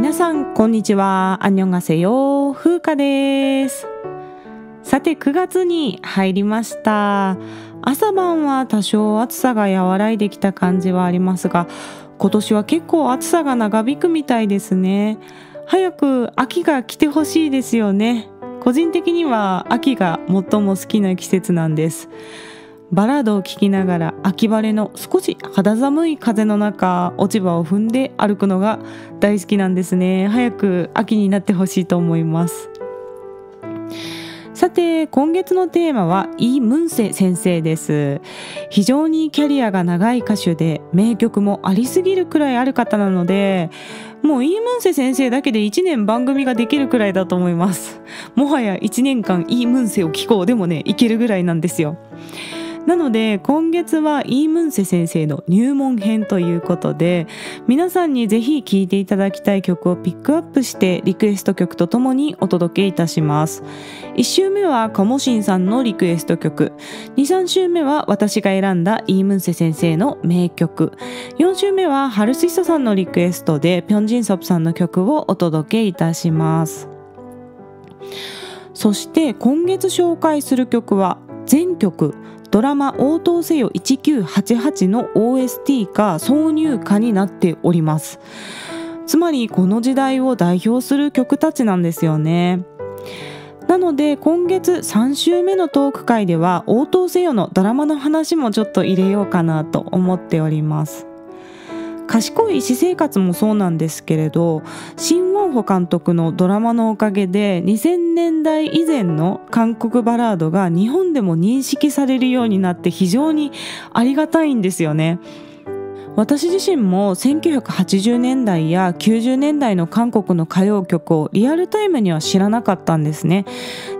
皆さんこんにちは。アンニョンガセヨ、風花です。さて9月に入りました。朝晩は多少暑さが和らいできた感じはありますが、今年は結構暑さが長引くみたいですね。早く秋が来てほしいですよね。個人的には秋が最も好きな季節なんです。バラードを聴きながら秋晴れの少し肌寒い風の中、落ち葉を踏んで歩くのが大好きなんですね。早く秋になってほしいと思います。さて今月のテーマはイ・ムンセ先生です。非常にキャリアが長い歌手で名曲もありすぎるくらいある方なので、もうイ・ムンセ先生だけで1年番組ができるくらいだと思います。もはや1年間イ・ムンセを聴こうでもね、いけるぐらいなんですよ。なので今月はイ・ムンセ先生の入門編ということで、皆さんにぜひ聴いていただきたい曲をピックアップしてリクエスト曲とともにお届けいたします。1週目はカモシンさんのリクエスト曲、2、3週目は私が選んだイ・ムンセ先生の名曲、4週目はハルスイソさんのリクエストでピョンジンソプさんの曲をお届けいたします。そして今月紹介する曲は全曲ドラマ応答せよ1988の OST か挿入歌になっております。つまりこの時代を代表する曲たちなんですよね。なので今月3週目のトーク会では応答せよのドラマの話もちょっと入れようかなと思っております。賢い私生活もそうなんですけれど、シン・ウォンホ監督のドラマのおかげで2000年代以前の韓国バラードが日本でも認識されるようになって非常にありがたいんですよね。私自身も1980年代や90年代の韓国の歌謡曲をリアルタイムには知らなかったんですね。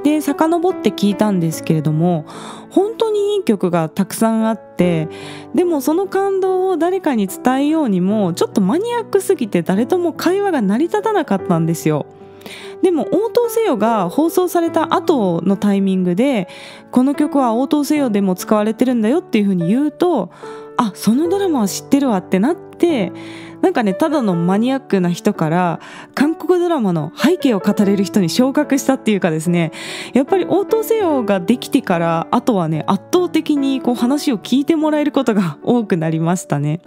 で、遡って聞いたんですけれども、本当にいい曲がたくさんあって、でもその感動を誰かに伝えようにもちょっとマニアックすぎて誰とも会話が成り立たなかったんですよ。でも応答せよが放送された後のタイミングで、この曲は応答せよでも使われてるんだよっていう風に言うと、あ、そのドラマは知ってるわってなって、なんかね、ただのマニアックな人から韓国ドラマの背景を語れる人に昇格したっていうかですね、やっぱり応答せよができてから、あとはね、圧倒的にこう話を聞いてもらえることが多くなりましたね。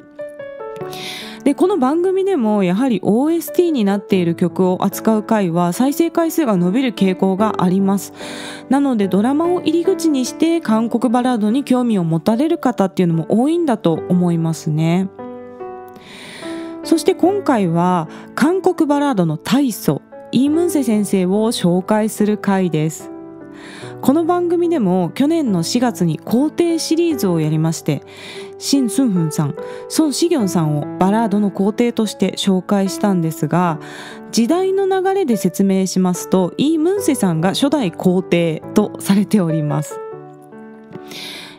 で、この番組でもやはり OST になっている曲を扱う回は再生回数が伸びる傾向があります。なのでドラマを入り口にして韓国バラードに興味を持たれる方っていうのも多いんだと思いますね。そして今回は韓国バラードの大祖イ・ムンセ先生を紹介する回です。この番組でも去年の4月に皇帝シリーズをやりまして、シン・スンフンさん、ソン・シギョンさんをバラードの皇帝として紹介したんですが、時代の流れで説明しますと、イ・ムンセさんが初代皇帝とされております。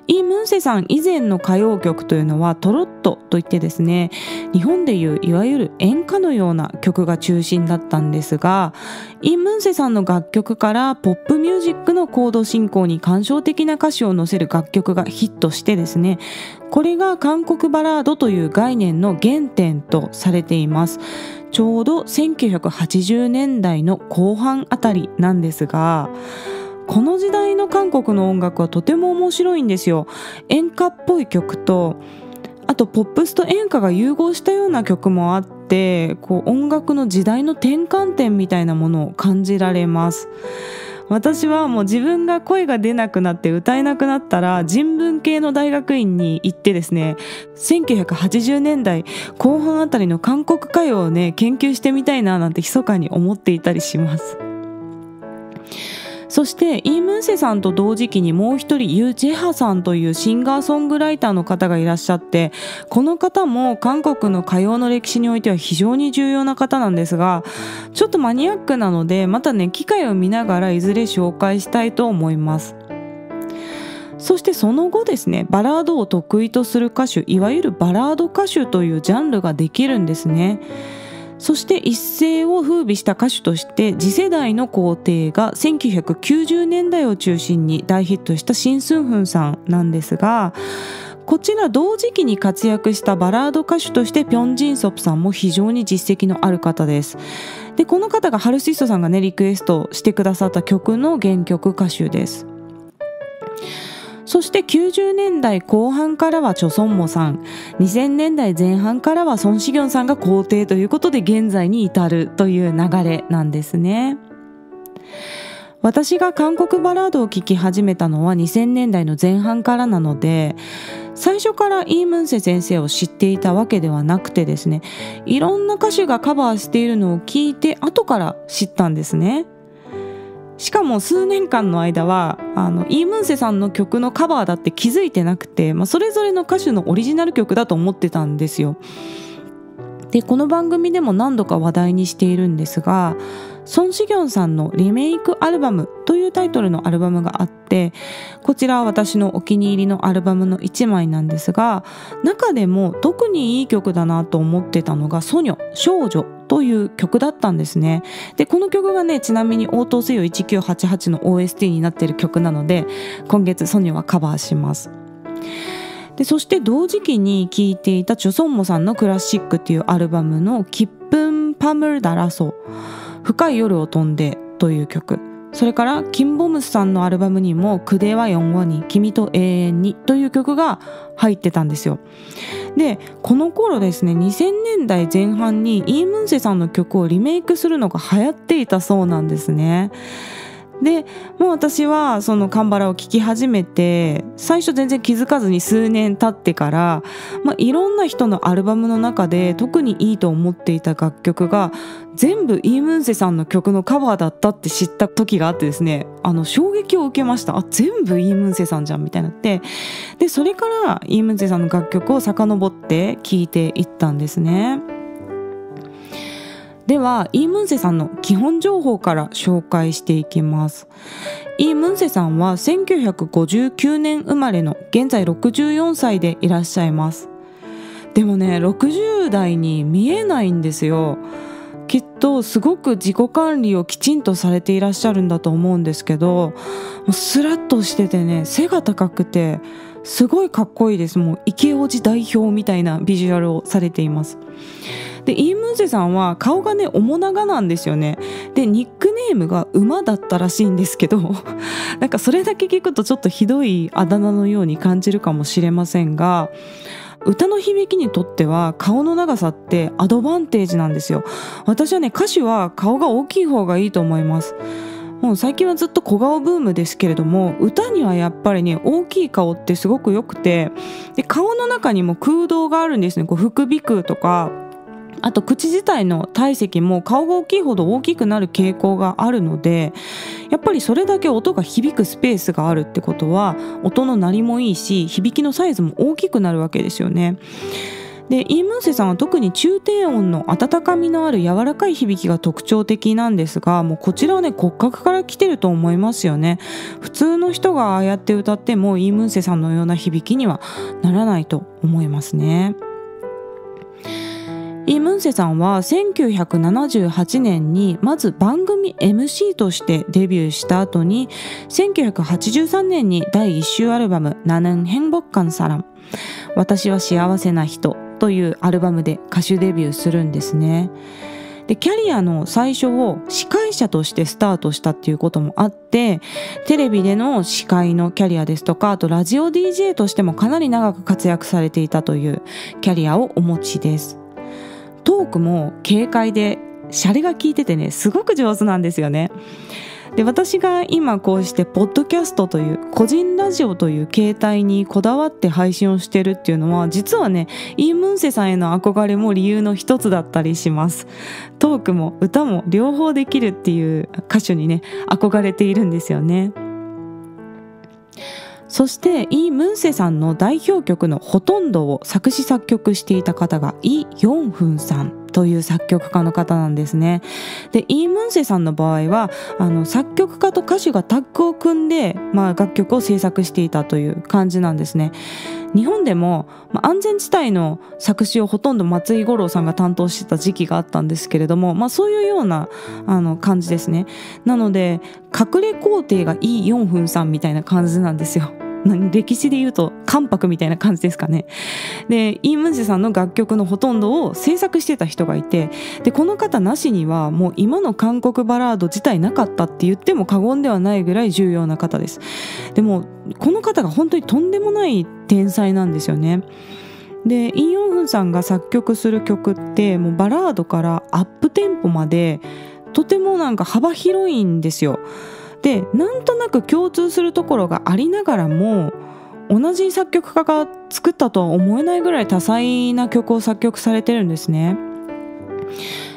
イ・ムンセさん以前の歌謡曲というのはトロットといってですね、日本でいういわゆる演歌のような曲が中心だったんですが、イ・ムンセさんの楽曲からポップミュージックのコード進行に感傷的な歌詞を載せる楽曲がヒットしてですね、これが韓国バラードという概念の原点とされています。ちょうど1980年代の後半あたりなんですが、この時代の韓国の音楽はとても面白いんですよ。演歌っぽい曲と、あとポップスと演歌が融合したような曲もあって、こう音楽の時代の転換点みたいなものを感じられます。私はもう自分が声が出なくなって歌えなくなったら人文系の大学院に行ってですね、1980年代後半あたりの韓国歌謡をね、研究してみたいななんて密かに思っていたりします。そしてイ・ムンセさんと同時期にもう一人ユ・ジェハさんというシンガーソングライターの方がいらっしゃって、この方も韓国の歌謡の歴史においては非常に重要な方なんですが、ちょっとマニアックなのでまたね、機会を見ながらいずれ紹介したいと思います。そしてその後ですね、バラードを得意とする歌手、いわゆるバラード歌手というジャンルができるんですね。そして一世を風靡した歌手として次世代の皇帝が1990年代を中心に大ヒットしたシン・スンフンさんなんですが、こちら同時期に活躍したバラード歌手としてピョン・ジンソプさんも非常に実績のある方です。でこの方がハルシストさんがねリクエストしてくださった曲の原曲歌手です。そして90年代後半からはチョ・ソンモさん、2000年代前半からはソン・シギョンさんが皇帝ということで現在に至るという流れなんですね。私が韓国バラードを聴き始めたのは2000年代の前半からなので、最初からイ・ムンセ先生を知っていたわけではなくてですね、いろんな歌手がカバーしているのを聞いて後から知ったんですね。しかも数年間の間はイ・ムンセさんの曲のカバーだって気づいてなくて、それぞれの歌手のオリジナル曲だと思ってたんですよ。でこの番組でも何度か話題にしているんですが、ソン・シギョンさんのリメイクアルバムというタイトルのアルバムがあって、こちらは私のお気に入りのアルバムの1枚なんですが、中でも特にいい曲だなと思ってたのがソニョ少女という曲だったんですね。でこの曲がね、ちなみに応答せよ1988の OST になっている曲なので、今月ソニョはカバーします。でそして同時期に聴いていたチョ・ソンモさんのクラシックっていうアルバムのキップンパムルダラソ、深い夜を飛んでという曲、それからキンボムスさんのアルバムにもクデワヨンワに君と永遠にという曲が入ってたんですよ。でこの頃ですね、2000年代前半にイ・ムンセさんの曲をリメイクするのが流行っていたそうなんですね。でもう私はそのカンバラを聴き始めて、最初全然気づかずに数年経ってから、いろんな人のアルバムの中で特にいいと思っていた楽曲が全部イ・ムンセさんの曲のカバーだったって知った時があってですね、衝撃を受けました。全部イ・ムンセさんじゃんみたいになって、でそれからイ・ムンセさんの楽曲を遡って聴いていったんですね。ではイ・ムンセさんの基本情報から紹介していきます。イ・ムンセさんは1959年生まれの現在64歳でいらっしゃいます。でもね、60代に見えないんですよ。きっとすごく自己管理をきちんとされていらっしゃるんだと思うんですけど、もうスラッとしててね、背が高くてすごいかっこいいです。もうイケオジ代表みたいなビジュアルをされています。でイ・ムンセさんは顔がね面長なんですよね。でニックネームが馬だったらしいんですけどなんかそれだけ聞くとちょっとひどいあだ名のように感じるかもしれませんが、歌の響きにとっては顔の長さってアドバンテージなんですよ。私はね、歌手は顔が大きい方がいいと思います。もう最近はずっと小顔ブームですけれども、歌にはやっぱりね大きい顔ってすごく良くて、で顔の中にも空洞があるんですね。副鼻腔とか、あと口自体の体積も顔が大きいほど大きくなる傾向があるので、やっぱりそれだけ音が響くスペースがあるってことは音の鳴りもいいし、響きのサイズも大きくなるわけですよね。でイ・ムンセさんは特に中低音の温かみのある柔らかい響きが特徴的なんですが、もうこちらはね骨格から来てると思いますよね。普通の人がああやって歌ってもイ・ムンセさんのような響きにはならないと思いますね。イ・ムンセさんは1978年にまず番組 MC としてデビューした後に、1983年に第1週アルバム나는 행복한 사람、私は幸せな人というアルバムで歌手デビューするんですね。でキャリアの最初を司会者としてスタートしたっていうこともあって、テレビでの司会のキャリアですとか、あとラジオ DJ としてもかなり長く活躍されていたというキャリアをお持ちです。トークも軽快でシャレが効いててね、すごく上手なんですよね。で私が今こうしてポッドキャストという個人ラジオという形態にこだわって配信をしてるっていうのは、実はねイ・ムンセさんへの憧れも理由の一つだったりします。トークも歌も両方できるっていう歌手にね憧れているんですよね。そしてイ・ムンセさんの代表曲のほとんどを作詞作曲していた方がイ・ヨンフンさんという作曲家の方なんですね。でイ・ムンセさんの場合は作曲家と歌手がタッグを組んで、楽曲を制作していたという感じなんですね。日本でも、安全地帯の作詞をほとんど松井五郎さんが担当してた時期があったんですけれども、そういうような感じですね。なので隠れ皇帝がイ・ヨンフンさんみたいな感じなんですよ。歴史で言うと関白みたいな感じですかね。でイ・ムンセさんの楽曲のほとんどを制作してた人がいて、でこの方なしにはもう今の韓国バラード自体なかったって言っても過言ではないぐらい重要な方です。でもこの方が本当にとんでもない天才なんですよね。でイ・ヨンフンさんが作曲する曲ってもうバラードからアップテンポまでとても幅広いんですよ。でなんとなく共通するところがありながらも同じ作曲家が作ったとは思えないぐらい多彩な曲を作曲されてるんですね。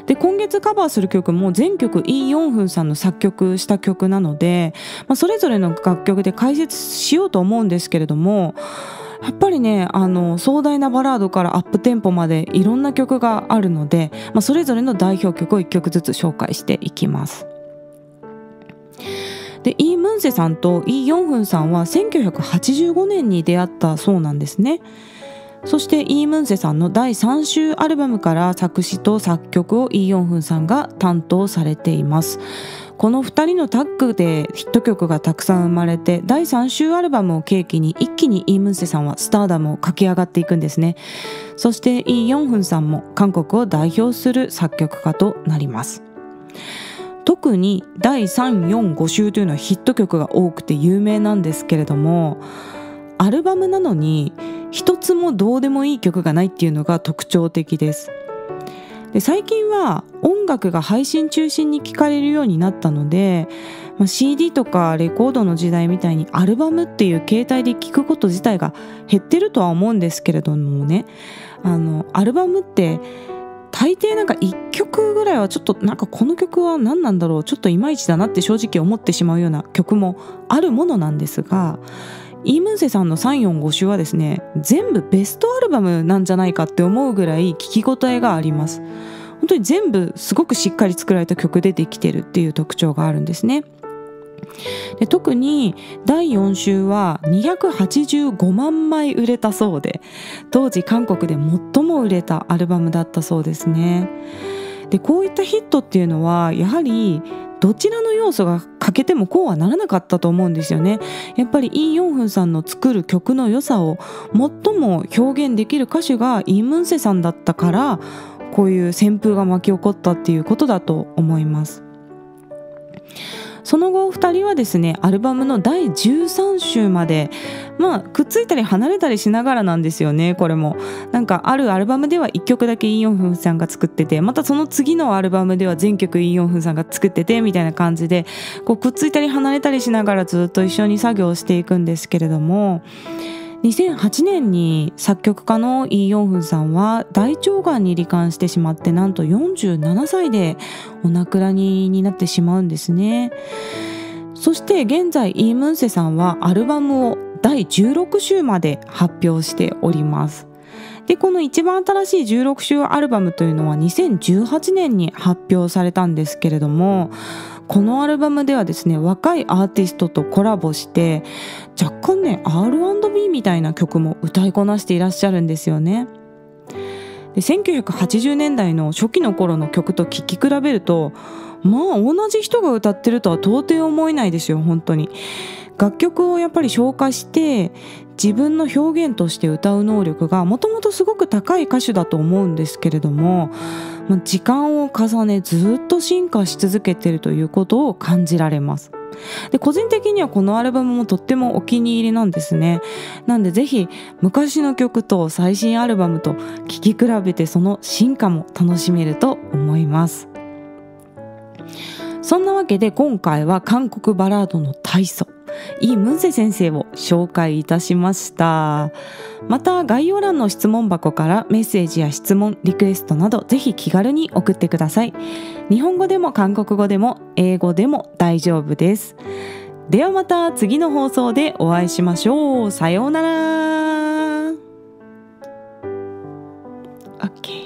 で今月カバーする曲も全曲イ・ヨンフンさんの作曲した曲なので、それぞれの楽曲で解説しようと思うんですけれども、やっぱりね壮大なバラードからアップテンポまでいろんな曲があるので、それぞれの代表曲を1曲ずつ紹介していきます。でイ・ムンセさんとイ・ヨンフンさんは1985年に出会ったそうなんですね。そしてイ・ムンセさんの第3週アルバムから作詞と作曲をイ・ヨンフンさんが担当されています。この2人のタッグでヒット曲がたくさん生まれて、第3週アルバムを契機に一気にイ・ムンセさんはスターダムを駆け上がっていくんですね。そしてイ・ヨンフンさんも韓国を代表する作曲家となります。特に第3、4、5週というのはヒット曲が多くて有名なんですけれども、アルバムなのに一つもどうでもいい曲がないっていうのが特徴的です。で最近は音楽が配信中心に聴かれるようになったので、CD とかレコードの時代みたいにアルバムっていう形態で聴くこと自体が減ってるとは思うんですけれどもね、アルバムって大抵1曲ぐらいはちょっとこの曲は何なんだろう、ちょっといまいちだなって正直思ってしまうような曲もあるものなんですが、イ・ムンセさんの3、4、5週はですね、全部ベストアルバムなんじゃないかって思うぐらい聴き応えがあります。本当に全部すごくしっかり作られた曲でできてるっていう特徴があるんですね。で特に第4週は285万枚売れたそうで、当時韓国で最も売れたアルバムだったそうですね。でこういったヒットっていうのはやはりどちらの要素が欠けてもこうはならなかったと思うんですよね。やっぱりイ・ヨンフンさんの作る曲の良さを最も表現できる歌手がイ・ムンセさんだったから、こういう旋風が巻き起こったっていうことだと思います。その後2人はですね、アルバムの第13週までくっついたり離れたりしながらなんですよね。これもあるアルバムでは1曲だけイ・ヨンフンさんが作ってて、またその次のアルバムでは全曲イ・ヨンフンさんが作っててみたいな感じで、くっついたり離れたりしながらずっと一緒に作業していくんですけれども、2008年に作曲家のイ・ヨンフンさんは大腸がんに罹患してしまって、なんと47歳でお亡くなりになってしまうんですね。そして現在イ・ムンセさんはアルバムを第16週まで発表しております。でこの一番新しい16週アルバムというのは2018年に発表されたんですけれども、このアルバムではですね、若いアーティストとコラボして若干ね R&B みたいな曲も歌いこなしていらっしゃるんですよね。で1980年代の初期の頃の曲と聴き比べると、同じ人が歌ってるとは到底思えないですよ。本当に楽曲をやっぱり消化して自分の表現として歌う能力がもともとすごく高い歌手だと思うんですけれども、時間を重ねずっと進化し続けているということを感じられます。で個人的にはこのアルバムもとってもお気に入りなんですね。なんでぜひ昔の曲と最新アルバムと聴き比べて、その進化も楽しめると思います。そんなわけで今回は韓国バラードの大祖イ・ムンセ先生を紹介いたしました。また概要欄の質問箱からメッセージや質問、リクエストなどぜひ気軽に送ってください。日本語でも韓国語でも英語でも大丈夫です。ではまた次の放送でお会いしましょう。さようなら。OK。